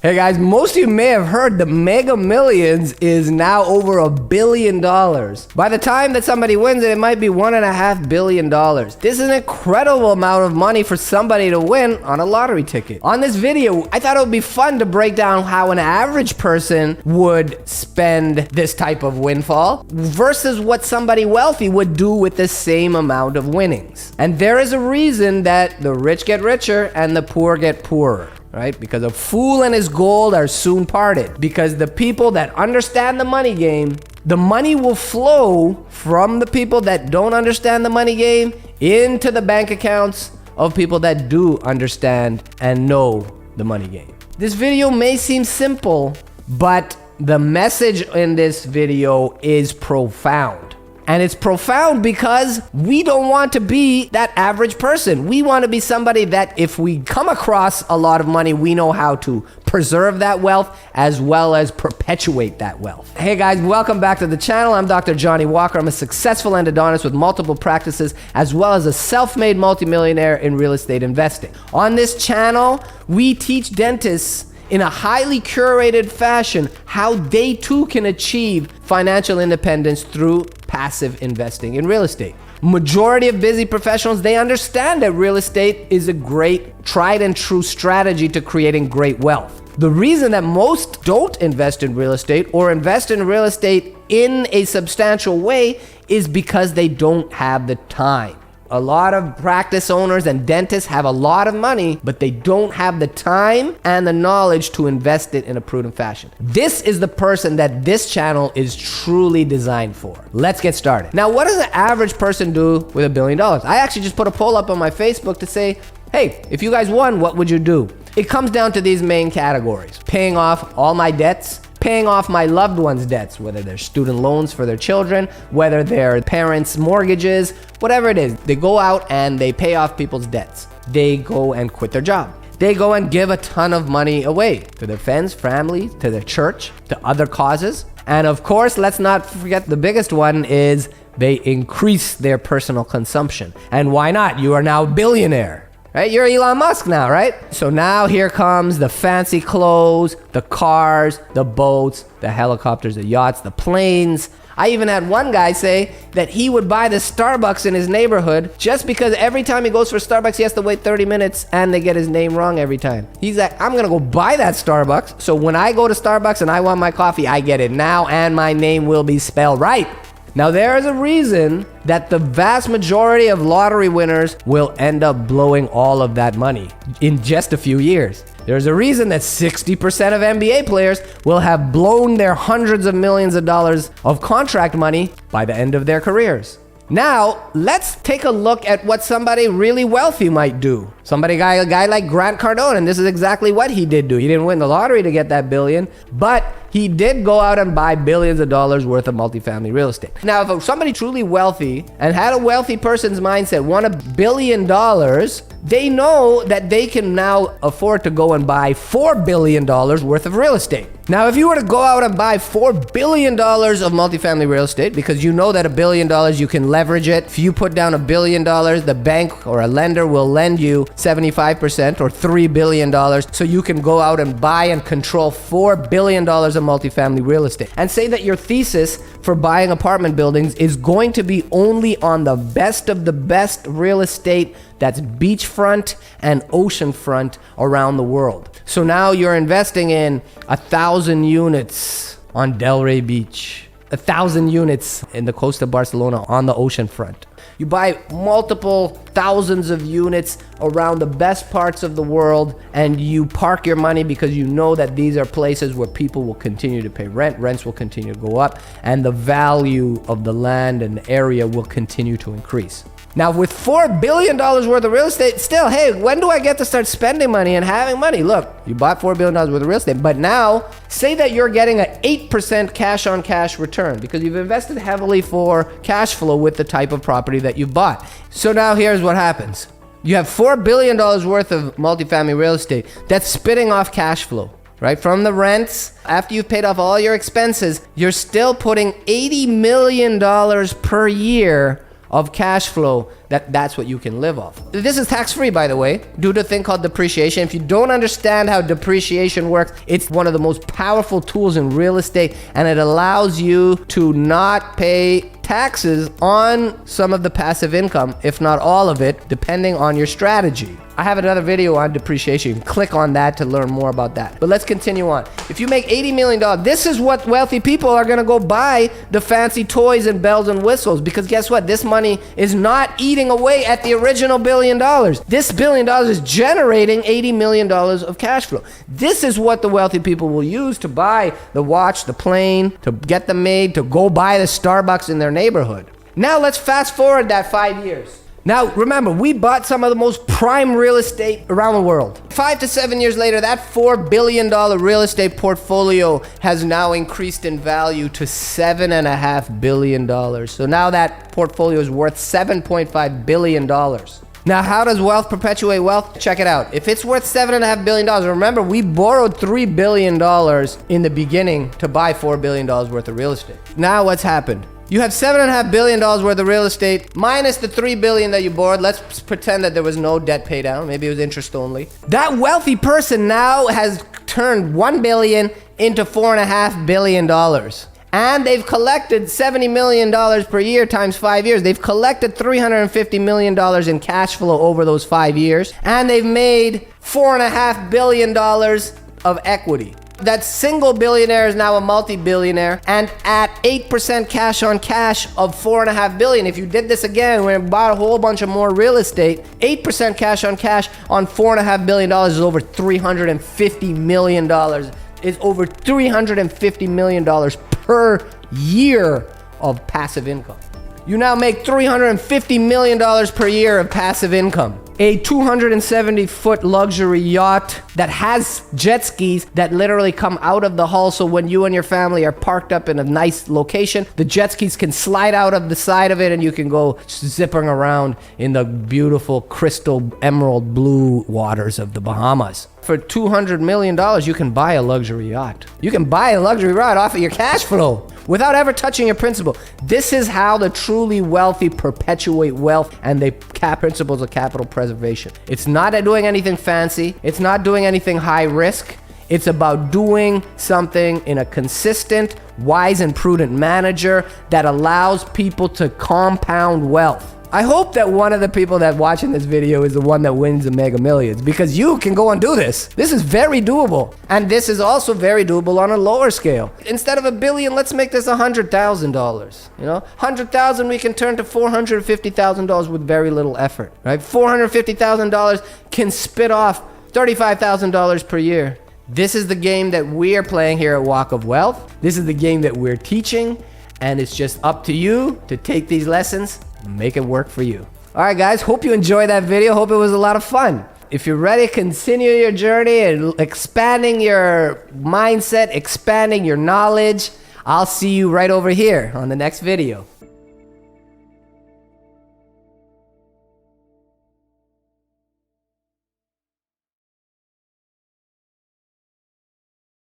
Hey guys, most of you may have heard the Mega Millions is now over $1 billion. By the time that somebody wins it, it might be $1.5 billion. This is an incredible amount of money for somebody to win on a lottery ticket. On this video, I thought it would be fun to break down how an average person would spend this type of windfall versus what somebody wealthy would do with the same amount of winnings. And there is a reason that the rich get richer and the poor get poorer. Right? Because a fool and his gold are soon parted. Because the people that understand the money game, the money will flow from the people that don't understand the money game into the bank accounts of people that do understand and know the money game. This video may seem simple, but the message in this video is profound. And it's profound because we don't want to be that average person. We want to be somebody that if we come across a lot of money, we know how to preserve that wealth as well as perpetuate that wealth. Hey guys, welcome back to the channel. I'm Dr. Johnny Walker. I'm a successful endodontist with multiple practices as well as a self-made multimillionaire in real estate investing. On this channel, we teach dentists in a highly curated fashion how they too can achieve financial independence through passive investing in real estate. Majority of busy professionals, they understand that real estate is a great tried and true strategy to creating great wealth. The reason that most don't invest in real estate or invest in real estate in a substantial way is because they don't have the time. A lot of practice owners and dentists have a lot of money, but they don't have the time and the knowledge to invest it in a prudent fashion. This is the person that this channel is truly designed for. Let's get started. Now, what does an average person do with $1 billion? I actually just put a poll up on my Facebook to say, hey, if you guys won, what would you do? It comes down to these main categories: paying off all my debts, paying off my loved ones' debts, whether they're student loans for their children, whether they're parents' mortgages, whatever it is. They go out and they pay off people's debts. They go and quit their job. They go and give a ton of money away to their friends, family, to their church, to other causes. And of course, let's not forget the biggest one is they increase their personal consumption. And why not? You are now a billionaire. Right? You're Elon Musk now, right? So now here comes the fancy clothes, the cars, the boats, the helicopters, the yachts, the planes. I even had one guy say that he would buy the Starbucks in his neighborhood just because every time he goes for Starbucks, he has to wait 30 minutes and they get his name wrong every time. He's like, I'm gonna go buy that Starbucks, so when I go to Starbucks and I want my coffee, I get it now and my name will be spelled right. Now, there is a reason that the vast majority of lottery winners will end up blowing all of that money in just a few years. There's a reason that 60% of NBA players will have blown their hundreds of millions of dollars of contract money by the end of their careers. Now, let's take a look at what somebody really wealthy might do. A guy like Grant Cardone, and this is exactly what he did do. He didn't win the lottery to get that billion, but he did go out and buy billions of dollars worth of multifamily real estate. Now, if somebody truly wealthy and had a wealthy person's mindset won $1 billion, they know that they can now afford to go and buy $4 billion worth of real estate. Now, if you were to go out and buy $4 billion of multifamily real estate, because you know that $1 billion, you can leverage it. If you put down $1 billion, the bank or a lender will lend you 75% or $3 billion, so you can go out and buy and control $4 billion of multifamily real estate. And say that your thesis for buying apartment buildings is going to be only on the best of the best real estate that's beachfront and oceanfront around the world. So now you're investing in 1,000 units on Delray Beach, 1,000 units in the coast of Barcelona on the ocean front. You buy multiple thousands of units around the best parts of the world, and you park your money because you know that these are places where people will continue to pay rent, rents will continue to go up, and the value of the land and the area will continue to increase. Now, with $4 billion worth of real estate, still, hey, when do I get to start spending money and having money? Look, you bought $4 billion worth of real estate, but now say that you're getting an 8% cash on cash return because you've invested heavily for cash flow with the type of property that you've bought. So now here's what happens. You have $4 billion worth of multifamily real estate that's spitting off cash flow. Right? From the rents, after you've paid off all your expenses, you're still putting $80 million per year of cash flow, that's what you can live off. This is tax-free, by the way, due to a thing called depreciation. If you don't understand how depreciation works, it's one of the most powerful tools in real estate, and it allows you to not pay taxes on some of the passive income, if not all of it, depending on your strategy. I have another video on depreciation. Click on that to learn more about that. But let's continue on. If you make $80 million, this is what wealthy people are gonna go buy the fancy toys and bells and whistles, because guess what? This money is not eating away at the original $1 billion. This $1 billion is generating $80 million of cash flow. This is what the wealthy people will use to buy the watch, the plane, to get them made, to go buy the Starbucks in their neighborhood. Now let's fast forward that 5 years. Now, remember, we bought some of the most prime real estate around the world. 5 to 7 years later, that $4 billion real estate portfolio has now increased in value to $7.5 billion. So now that portfolio is worth $7.5 billion. Now, how does wealth perpetuate wealth? Check it out. If it's worth $7.5 billion, remember, we borrowed $3 billion in the beginning to buy $4 billion worth of real estate. Now, what's happened? You have $7.5 billion worth of real estate minus the $3 billion that you borrowed. Let's pretend that there was no debt pay down. Maybe it was interest only. That wealthy person now has turned $1 billion into $4.5 billion. And they've collected $70 million per year times 5 years. They've collected $350 million in cash flow over those 5 years. And they've made $4.5 billion of equity. That single billionaire is now a multi-billionaire, and at 8% cash on cash of $4.5 billion. If you did this again, when you bought a whole bunch of more real estate, 8% cash on $4.5 billion is over $350 million. Is over $350 million per year of passive income. You now make $350 million per year of passive income. A 270-foot luxury yacht that has jet skis that literally come out of the hull, so when you and your family are parked up in a nice location, the jet skis can slide out of the side of it and you can go zipping around in the beautiful crystal emerald blue waters of the Bahamas. For $200 million, you can buy a luxury yacht. You can buy a luxury yacht off of your cash flow without ever touching your principal. This is how the truly wealthy perpetuate wealth and the principles of capital preservation. It's not doing anything fancy. It's not doing anything high risk. It's about doing something in a consistent, wise, and prudent manner that allows people to compound wealth. I hope that one of the people that watching this video is the one that wins the Mega Millions, because you can go and do this. This is very doable. And this is also very doable on a lower scale. Instead of $1 billion, let's make this $100,000. You know, $100,000 we can turn to $450,000 with very little effort, right? $450,000 can spit off $35,000 per year. This is the game that we are playing here at Walk of Wealth. This is the game that we're teaching, and it's just up to you to take these lessons, make it work for you. All right, guys, hope you enjoyed that video. Hope it was a lot of fun. If you're ready to continue your journey and expanding your mindset, expanding your knowledge, I'll see you right over here on the next video.